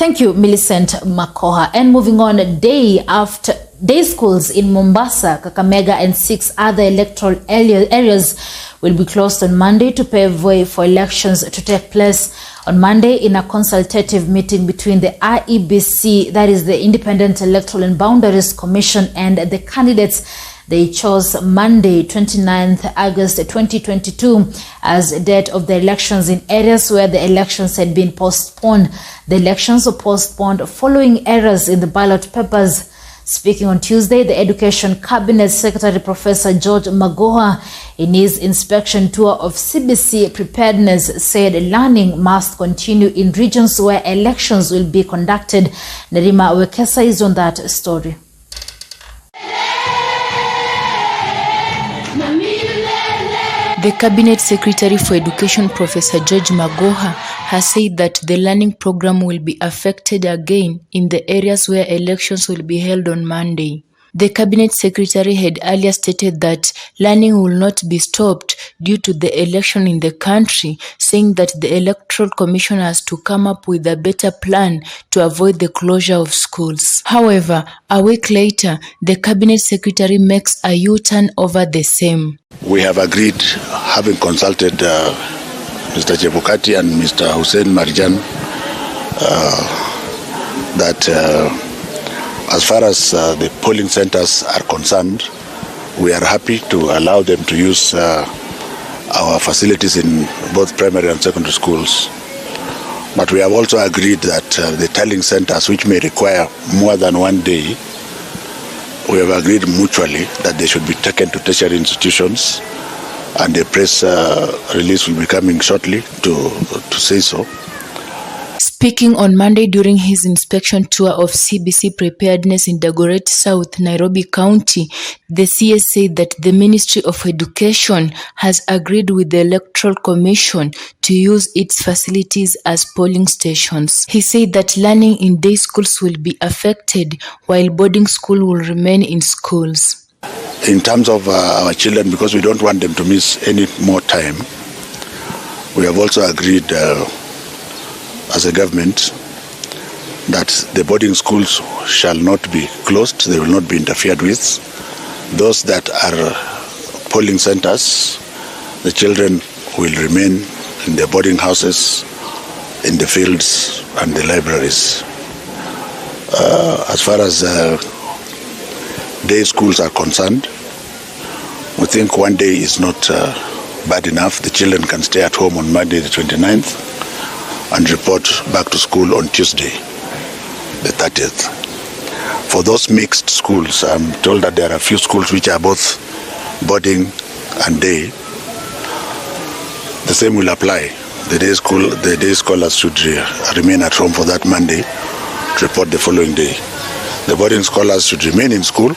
Thank you, Millicent Makoha. And moving on, day schools in Mombasa, Kakamega and 6 other electoral areas will be closed on Monday to pave way for elections to take place on Monday in a consultative meeting between the IEBC, that is the Independent Electoral and Boundaries Commission, and the candidates. They chose Monday, 29th August 2022 as the date of the elections in areas where the elections had been postponed. The elections were postponed following errors in the ballot papers. Speaking on Tuesday, the Education Cabinet Secretary Professor George Magoha, in his inspection tour of CBC preparedness, said learning must continue in regions where elections will be conducted. Nerima Wekesa is on that story. The Cabinet Secretary for Education, Professor George Magoha, has said that the learning program will be affected again in the areas where elections will be held on Monday. The Cabinet Secretary had earlier stated that learning will not be stopped due to the election in the country, saying that the Electoral Commission has to come up with a better plan to avoid the closure of schools. However, a week later, the Cabinet Secretary makes a U-turn over the same. We have agreed, having consulted Mr. Chebukati and Mr. Hussein Marjan, that as far as the polling centers are concerned, we are happy to allow them to use our facilities in both primary and secondary schools. But we have also agreed that the tallying centers, which may require more than one day, we have agreed mutually that they should be taken to tertiary institutions, and a press release will be coming shortly to say so. Speaking on Monday during his inspection tour of CBC preparedness in Dagoretti South, Nairobi County, the CS said that the Ministry of Education has agreed with the Electoral Commission to use its facilities as polling stations. He said that learning in day schools will be affected while boarding school will remain in schools. In terms of our children, because we don't want them to miss any more time, we have also agreed as a government that the boarding schools shall not be closed, they will not be interfered with. Those that are polling centers, the children will remain in the boarding houses, in the fields and the libraries. As far as day schools are concerned, we think one day is not bad enough. The children can stay at home on Monday the 29th and report back to school on Tuesday, the 30th. For those mixed schools, I'm told that there are a few schools which are both boarding and day. The same will apply. The day scholars should remain at home for that Monday to report the following day. The boarding scholars should remain in school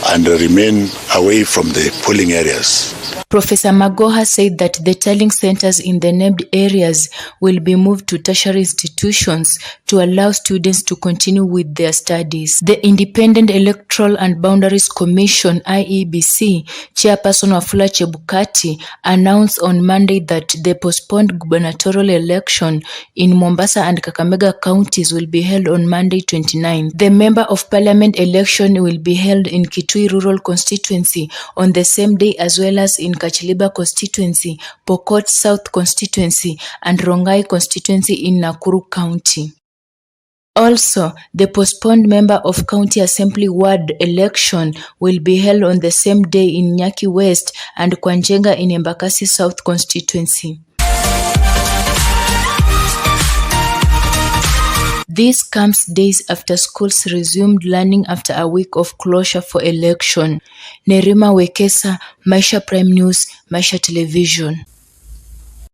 and remain away from the polling areas. Professor Magoha said that the tallying centers in the named areas will be moved to tertiary institutions to allow students to continue with their studies. The Independent Electoral and Boundaries Commission, IEBC, Chairperson Wafula Chebukati announced on Monday that the postponed gubernatorial election in Mombasa and Kakamega counties will be held on Monday 29th. The Member of Parliament election will be held in Kitui Rural Constituency on the same day, as well as in Kachiliba Constituency, Pokot South Constituency, and Rongai Constituency in Nakuru County. Also, the postponed Member of County Assembly Ward election will be held on the same day in Nyaki West and Kwanjenga in Embakasi South Constituency. This comes days after schools resumed learning after a week of closure for election. Nerima Wekesa, Maisha Prime News, Maisha Television.